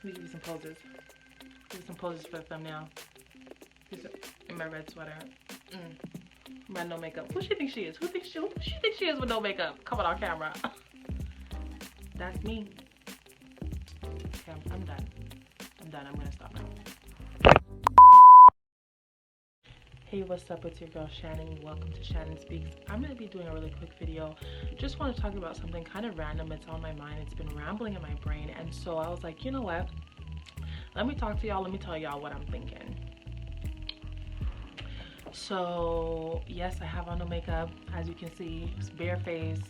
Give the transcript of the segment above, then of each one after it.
Let me give you some poses. Give you some poses for the thumbnail. In my red sweater. Red no makeup. Who she think she is? Who she think she is with no makeup? Coming on camera. That's me. Okay, I'm done. I'm done. I'm gonna stop now. Hey, what's up? It's your girl Shannon. Welcome to Shannon Speaks. I'm going to be doing a really quick video. Just want to talk about something kind of random. It's on my mind. It's been rambling in my brain. And so I was like, you know what? Let me talk to y'all. Let me tell y'all what I'm thinking. So yes, I have on no makeup. As you can see, it's bare face.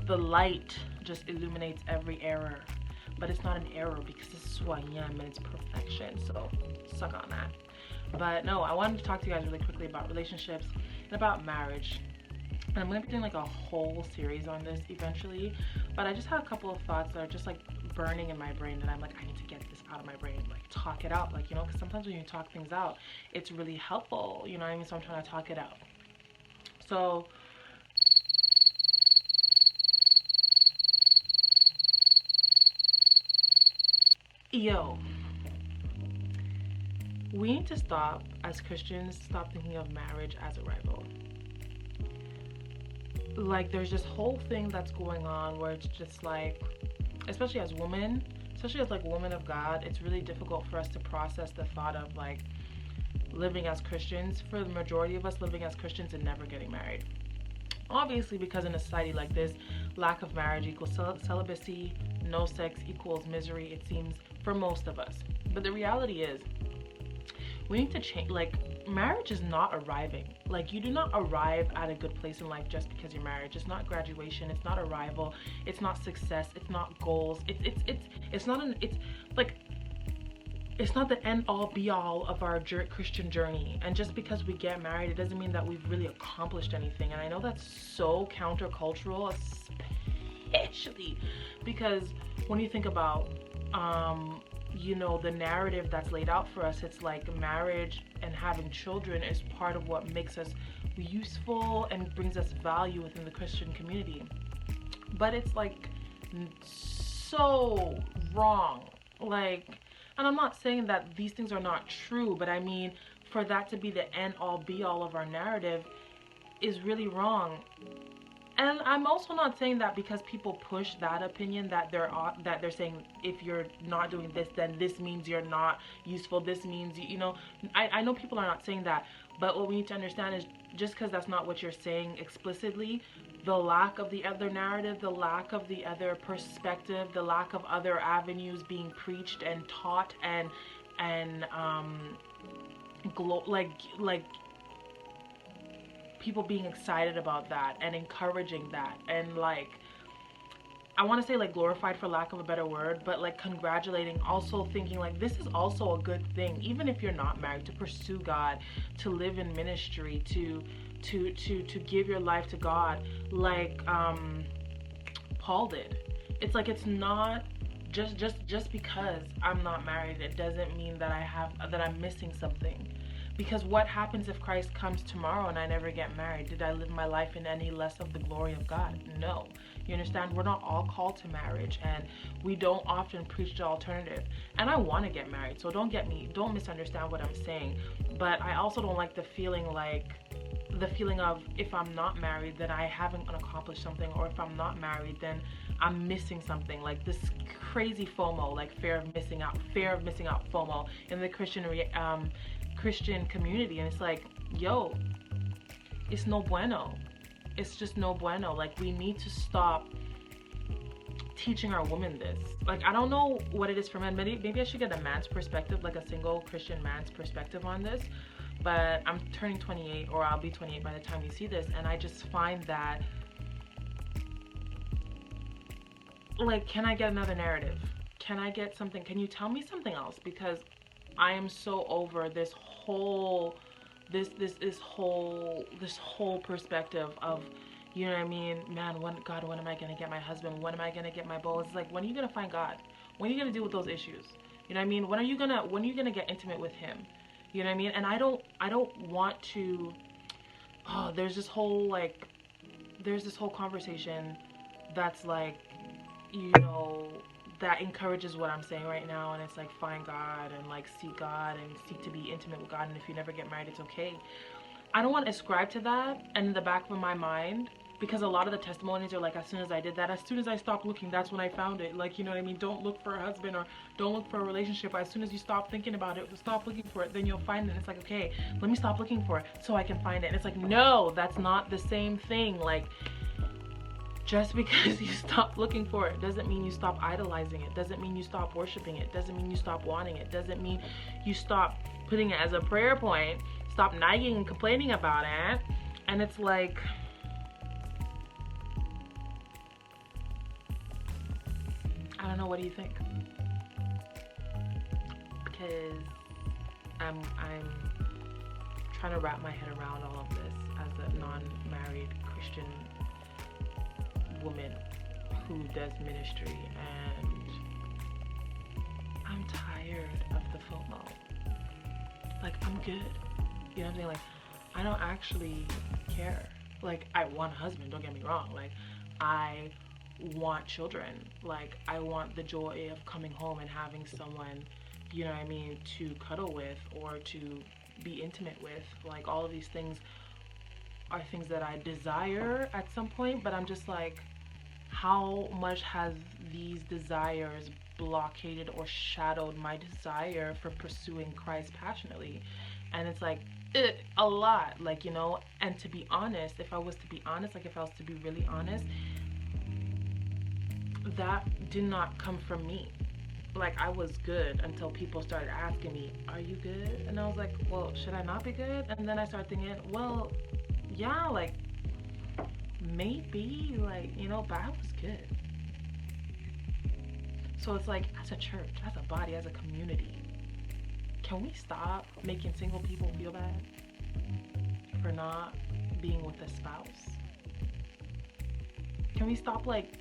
The light just illuminates every error. But it's not an error because this is who I am and it's perfection. So suck on that. But no, I wanted to talk to you guys really quickly about relationships and about marriage. And I'm going to be doing like a whole series on this eventually. But I just had a couple of thoughts that are just like burning in my brain that I'm like, I need to get this out of my brain, like talk it out. Like, you know, because sometimes when you talk things out, it's really helpful. You know what I mean? So I'm trying to talk it out. So yo, we need to stop, as Christians, stop thinking of marriage as a rival. Like, there's this whole thing that's going on where it's just like, especially as women, especially as like women of God, it's really difficult for us to process the thought of like living as Christians, for the majority of us living as Christians and never getting married. Obviously, because in a society like this, lack of marriage equals celibacy, no sex equals misery, it seems, for most of us. But the reality is, we need to change. Like, marriage is not arriving. Like, you do not arrive at a good place in life just because you're married. It's not graduation, it's not arrival, it's not success, it's not goals, it's not it's not the end all be all of our Christian journey. And just because we get married, it doesn't mean that we've really accomplished anything. And I know that's so countercultural, especially because when you think about you know, the narrative that's laid out for us, it's like marriage and having children is part of what makes us useful and brings us value within the Christian community. But it's like so wrong. Like, and I'm not saying that these things are not true, but I mean, for that to be the end all be all of our narrative is really wrong. And I'm also not saying that because people push that opinion that they're saying if you're not doing this, then this means you're not useful. This means, you know, I know people are not saying that, but what we need to understand is just because that's not what you're saying explicitly, the lack of the other narrative, the lack of the other perspective, the lack of other avenues being preached and taught and like people being excited about that and encouraging that and like, I want to say like glorified for lack of a better word, but like congratulating, also thinking like this is also a good thing, even if you're not married, to pursue God, to live in ministry, to give your life to God like Paul did. It's like, it's not just because I'm not married, it doesn't mean that I'm missing something. Because what happens if Christ comes tomorrow and I never get married? Did I live my life in any less of the glory of God? No. You understand? We're not all called to marriage, and we don't often preach the alternative. And I want to get married, so don't misunderstand what I'm saying. But I also don't like the feeling of if I'm not married, then I haven't accomplished something, or if I'm not married, then I'm missing something. Like this crazy FOMO, like fear of missing out FOMO in the Christian community. And it's like, yo, it's no bueno. It's just no bueno. Like, we need to stop teaching our women this. Like, I don't know what it is for men. Maybe I should get a man's perspective, like a single Christian man's perspective on this. But I'm turning 28, or I'll be 28 by the time you see this, and I just find that, like, can I get another narrative? Can I get something? Can you tell me something else? Because I am so over this whole perspective of, you know what I mean, man, when am I gonna get my husband? When am I gonna get my beau? It's like, when are you gonna find God? When are you gonna deal with those issues? You know what I mean? When are you gonna get intimate with him? You know what I mean? And I don't want to, there's this whole conversation that's like, you know, that encourages what I'm saying right now, and it's like find God and like seek God and seek to be intimate with God, and if you never get married, it's okay. I don't want to ascribe to that, and in the back of my mind, because a lot of the testimonies are like, as soon as I did that, as soon as I stopped looking, that's when I found it. Like, you know what I mean? Don't look for a husband or don't look for a relationship. As soon as you stop thinking about it, stop looking for it, then you'll find it. And it's like, okay, let me stop looking for it so I can find it. And it's like, no, that's not the same thing. Like, just because you stop looking for it doesn't mean you stop idolizing it, doesn't mean you stop worshiping it, doesn't mean you stop wanting it, doesn't mean you stop putting it as a prayer point, stop nagging and complaining about it. And it's like, I don't know, what do you think? Because I'm trying to wrap my head around all of this as a non-married Christian woman who does ministry, and I'm tired of the FOMO. Like, I'm good. You know what I'm saying? Like, I don't actually care. Like, I want a husband, don't get me wrong. Like, I want children. Like, I want the joy of coming home and having someone, you know what I mean, to cuddle with or to be intimate with. Like, all of these things are things that I desire at some point, but I'm just like, how much has these desires blockaded or shadowed my desire for pursuing Christ passionately? And it's like, a lot, like, you know. And to be honest, if I was to be really honest, that did not come from me. Like, I was good until people started asking me, are you good? And I was like, well, should I not be good? And then I started thinking, well, yeah, like, maybe, like, you know, but I was good. So it's like, as a church, as a body, as a community, can we stop making single people feel bad for not being with a spouse? Can we stop, like,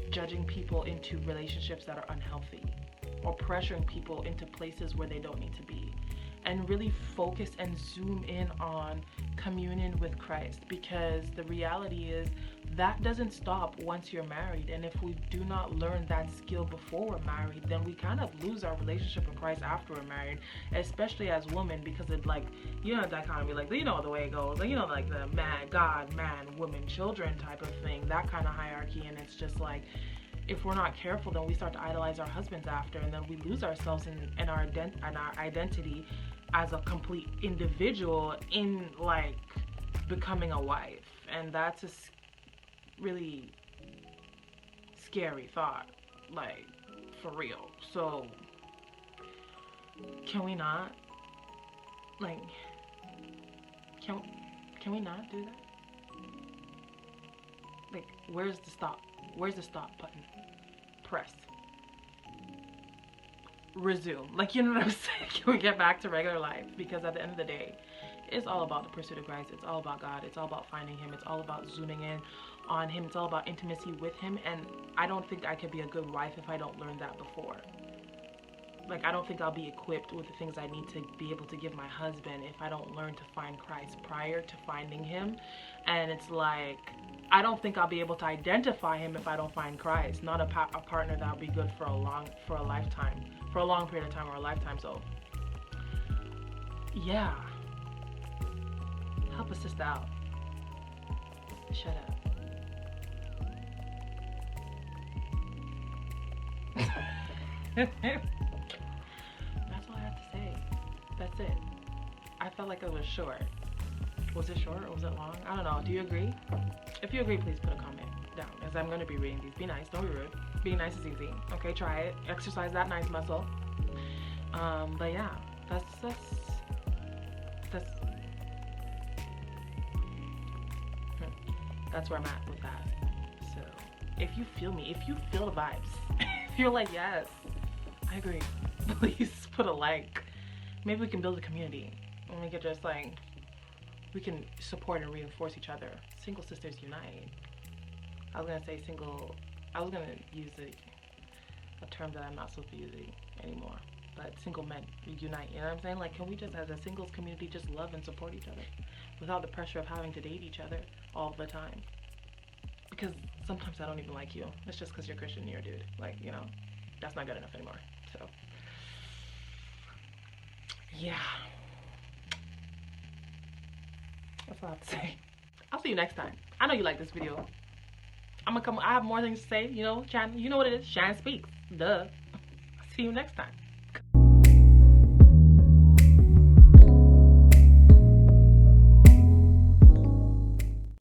judging people into relationships that are unhealthy or pressuring people into places where they don't need to be, and really focus and zoom in on communion with Christ? Because the reality is that doesn't stop once you're married, and if we do not learn that skill before we're married, then we kind of lose our relationship with Christ after we're married, especially as women, because it's like, you know, dichotomy, like, you know, the way it goes, like, you know, like the man, God, man, woman, children type of thing, that kind of hierarchy. And it's just like, if we're not careful, then we start to idolize our husbands after, and then we lose ourselves in our identity as a complete individual in, like, becoming a wife. And that's a really scary thought, like, for real. So can we not, like, can we not do that? Like, where's the stop button? Press. Resume. Like, you know what I'm saying? Can we get back to regular life? Because at the end of the day, it's all about the pursuit of Christ. It's all about God. It's all about finding him. It's all about zooming in on him. It's all about intimacy with him. And I don't think I could be a good wife if I don't learn that before. Like, I don't think I'll be equipped with the things I need to be able to give my husband if I don't learn to find Christ prior to finding him. And it's like, I don't think I'll be able to identify him if I don't find Christ. Not a partner that'll be good for a long period of time, or a lifetime. So yeah, help a sister out. Shut up. That's all I have to say. That's it. I felt like it was short. Was it short or was it long? I don't know. Do you agree? If you agree, please put a comment down, as I'm going to be reading these. Be nice. Don't be rude. Being nice is easy. Okay, try it. Exercise that nice muscle. But yeah, that's where I'm at with that. So if you feel me, if you feel the vibes, if you're like, yes, I agree, please put a like. Maybe we can build a community, and we could just, like, we can support and reinforce each other. Single sisters unite. I was gonna use a term that I'm not supposed to be using anymore, but single men unite. You know what I'm saying? Like, can we just, as a singles community, just love and support each other without the pressure of having to date each other all the time? because sometimes I don't even like you. It's just because you're Christian, you're a dude. Like, you know, that's not good enough anymore. So, yeah. That's all I have to say. I'll see you next time. I know you like this video. I'm gonna come. I have more things to say. You know, Chan. You know what it is. Shan speaks. Duh. See you next time.